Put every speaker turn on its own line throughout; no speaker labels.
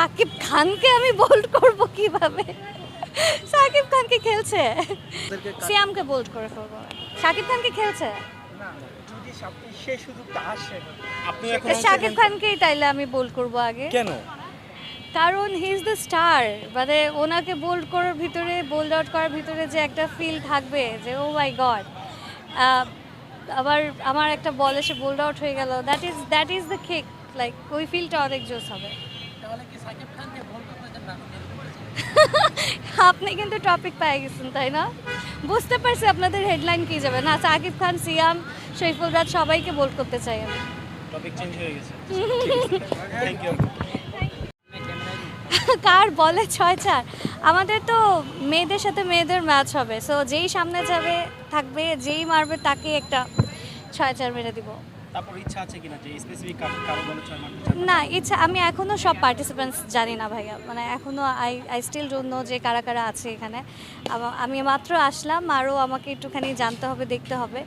সাকিব খানকে আমি বোল্ড করব কিভাবে? সাকিব খানকে খেলছে, সিয়ামকে বোল্ড করে ফেলবো। সাকিব খানকে খেলছে,
না যদি সে সুযোগটা আসে
আপনি এখন
সাকিব খানকেই তাইলে আমি বোল্ড করব আগে।
কেন?
কারণ হি ইজ দ্য স্টার, মানে ওনাকে বোল্ড করার ভিতরে, বোল্ড আউট করার ভিতরে যে একটা ফিল থাকবে যে ও মাই গড, আবার আমার একটা বল এসে বোল্ড আউট হয়ে গেল, that is the kick, like ওই ফিলটা অনেক জোস হবে।
তাহলে কি সাকিব খানকে ভুল করতে না?
আপনি কিন্তু টপিক পেয়ে গেছেন তাই না? বুঝতে পারছি আপনাদের হেডলাইন কি যাবে না। সাকিব খান, সিয়াম, শরীফুল রাজ সবাইকে বোল্ড করতে চাই আমি।
টপিক চেঞ্জ হয়ে গেছে। Thank you.
কার বলে 6-4? আমাদের তো মেয়েদের সাথে মেয়েদের ম্যাচ হবে, সো যেই সামনে যাবে থাকবে, যেই মারবে তাকে একটা 6-4 মেরে দিব।
তারপর ইচ্ছা আছে কিনা যে স্পেসিফিক কারো বলে 6 মারতে চান?
না, ইচ্ছা আমি এখনো সব পার্টিসিপেন্টস জানি না ভাইয়া, মানে এখনো আই স্টিল ডোন্ট নো যে কারা কারা আছে এখানে। আমি মাত্র আসলাম, আরও আমাকে একটুখানি জানতে হবে, দেখতে হবে।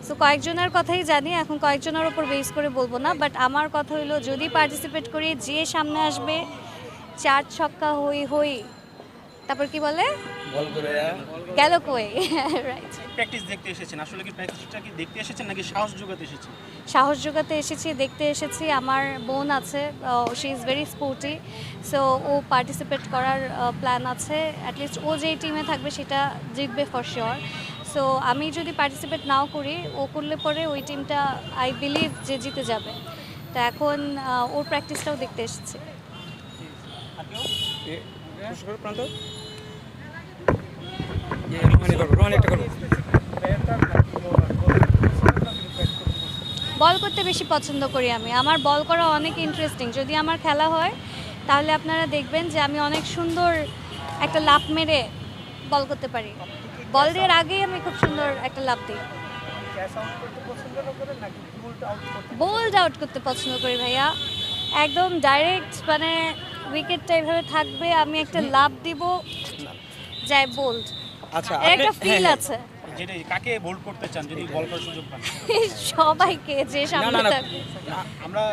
সো কয়েকজনের কথাই জানি, এখন কয়েকজনের ওপর বেস করে বলবো না, বাট আমার কথা হলো যদি পার্টিসিপেট করি, যে সামনে আসবে 4 ছক্কা হই হই, তারপর কি বলে
বল করে
গেল কই, রাইট।
প্র্যাকটিস দেখতে এসেছেন, আসলে কি প্র্যাকটিসটা কি দেখতে এসেছেন নাকি সাহস জোগাতে এসেছেন?
সাহস জোগাতে এসেছি, দেখতে এসেছি। আমার বোন আছে, she is very sporty, so ও পার্টিসিপেট করার প্ল্যান আছে। অ্যাটলিস্ট ও যেই টিমে থাকবে সেটা জিতবে ফর শিওর। সো আমি যদি পার্টিসিপেট নাও করি, ও করলে পরে ওই টিমটা আই বিলিভ যে জিতে যাবে। তো এখন ওর প্র্যাকটিসটাও দেখতে এসেছি।
প্রান্ত রোহানি করবো, রোহানি একটা করবো।
বল করতে বেশি পছন্দ করি আমি, আমার বল করা অনেক ইন্টারেস্টিং। যদি আমার খেলা হয় তাহলে আপনারা দেখবেন যে আমি অনেক সুন্দর একটা লাফ মেরে বল করতে পারি। বল দেওয়ার আগেই আমি খুব সুন্দর একটা লাফ দিই।
ক্যাচ আউট করতে পছন্দ করেন নাকি বোল্ড আউট করতে?
বোল্ড আউট করতে পছন্দ করি ভাইয়া, একদম ডাইরেক্ট, মানে উইকেটটা এভাবে থাকবে, আমি একটা লাফ দিব, যাই বোল্ড।
আচ্ছা,
একটা ফিল আছে।
যেটা কাকে বোল্ড করতে চান যদি বল করার সুযোগ পান?
সবাইকে যে সামনে
না,
থাকবে।
আমরা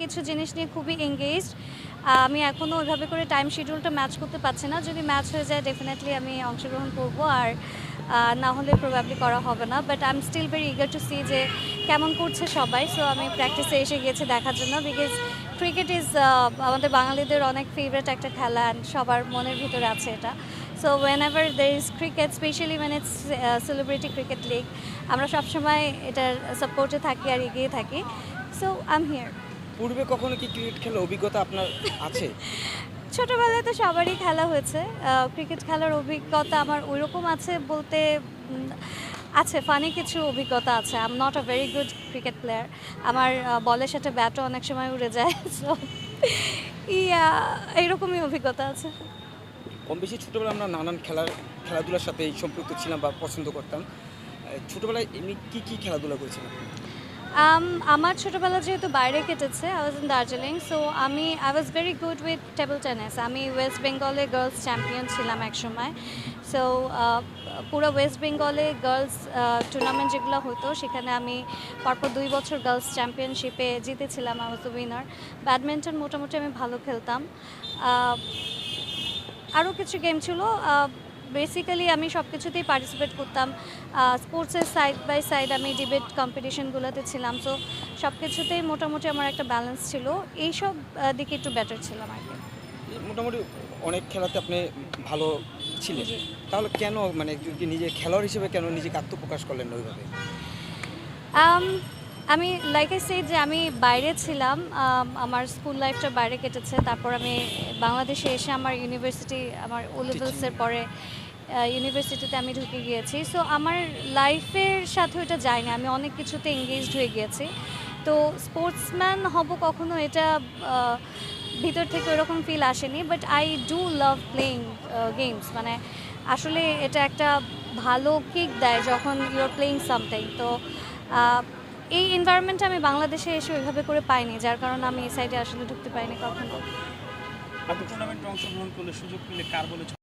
কিছু জিনিস নিয়ে খুবই এঙ্গেজড। আমি এখনও ওইভাবে করে টাইম শিডিউলটা ম্যাচ করতে পারছি না। যদি ম্যাচ হয়ে যায় ডেফিনেটলি আমি অংশগ্রহণ করব, আর না হলে প্রবাবলি করা হবে না। But I am still very eager to see যে কেমন করছে সবাই। সো আমি প্র্যাকটিসে এসে গিয়েছি দেখার জন্য, বিকজ ক্রিকেট ইজ আমাদের বাঙালিদের অনেক ফেভারিট একটা খেলা, অ্যান্ড সবার মনের ভিতরে আছে এটা। So whenever there is cricket, especially when it's celebrity cricket league, আমরা সবসময় এটার সাপোর্টে থাকি আর এগিয়ে থাকি। So I am here.
পূর্বে কখনো কি ক্রিকেট খেলার অভিজ্ঞতা আপনার আছে?
ছোটোবেলায় তো সবারই খেলা হয়েছে, ক্রিকেট খেলার অভিজ্ঞতা আমার ওইরকম আছে বলতে আছে, ফানি কিছু অভিজ্ঞতা আছে। I am not a very good cricket player, আমার বলের সাথে ব্যাটও অনেক সময় উড়ে যায়। সো এইরকমই অভিজ্ঞতা আছে।
কম বেশি ছোটোবেলায় আমরা নানান খেলাধুলার সাথে সম্পৃক্ত ছিলাম বা পছন্দ করতাম। ছোটোবেলায় এমনি কী খেলাধুলা করেছিলাম?
আমার ছোটোবেলা যেহেতু বাইরে কেটেছে, I was in Darjeeling, so I was very good with table tennis. আমি ওয়েস্ট বেঙ্গলে গার্লস চ্যাম্পিয়ন ছিলাম এক সময়। সো পুরো ওয়েস্ট বেঙ্গলে গার্লস টুর্নামেন্ট যেগুলো হতো সেখানে আমি পরপর 2 বছর গার্লস চ্যাম্পিয়নশিপে জিতেছিলাম, I was the winner. Badminton মোটামুটি আমি ভালো খেলতাম। আরও কিছু গেম ছিল, বেসিক্যালি আমি সব কিছুতেই পার্টিসিপেট করতাম। স্পোর্টসের সাইড বাই সাইড আমি ডিবেট কম্পিটিশনগুলোতে ছিলাম। সো সব কিছুতেই মোটামুটি আমার একটা ব্যালেন্স ছিল, এইসব দিকে একটু বেটার ছিলাম আর কি।
মোটামুটি অনেক খেলাতে আপনি ভালো ছিলেন,
জি।
তাহলে কেন মানে নিজের খেলোয়াড় হিসেবে কেন নিজেকে আত্মপ্রকাশ করলেন না ওইভাবে?
আমি লাইক আই সেড যে আমি বাইরে ছিলাম, আমার স্কুল লাইফটা বাইরে কেটেছে। তারপর আমি বাংলাদেশে এসে আমার ইউনিভার্সিটি, আমার ও লেভেলসের পরে ইউনিভার্সিটিতে আমি ঢুকে গিয়েছি। সো আমার লাইফের সাথে ওটা যায়নি, আমি অনেক কিছুতে এঙ্গেজড হয়ে গিয়েছি। তো স্পোর্টসম্যান হব কখনো এটা ভিতর থেকে ওরকম ফিল আসেনি, but I do love playing games. মানে আসলে এটা একটা ভালো কিক দেয় যখন ইউ আর প্লেয়িং সামথিং। তো এই এনভায়রনমেন্টটা আমি বাংলাদেশে এসে ওইভাবে করে পাইনি, যার কারণে আমি এই সাইডে আসলে ঢুকতে পাইনি কখনো।
টুর্নামেন্টে অংশগ্রহণ করলে সুযোগ পেলে কার বলে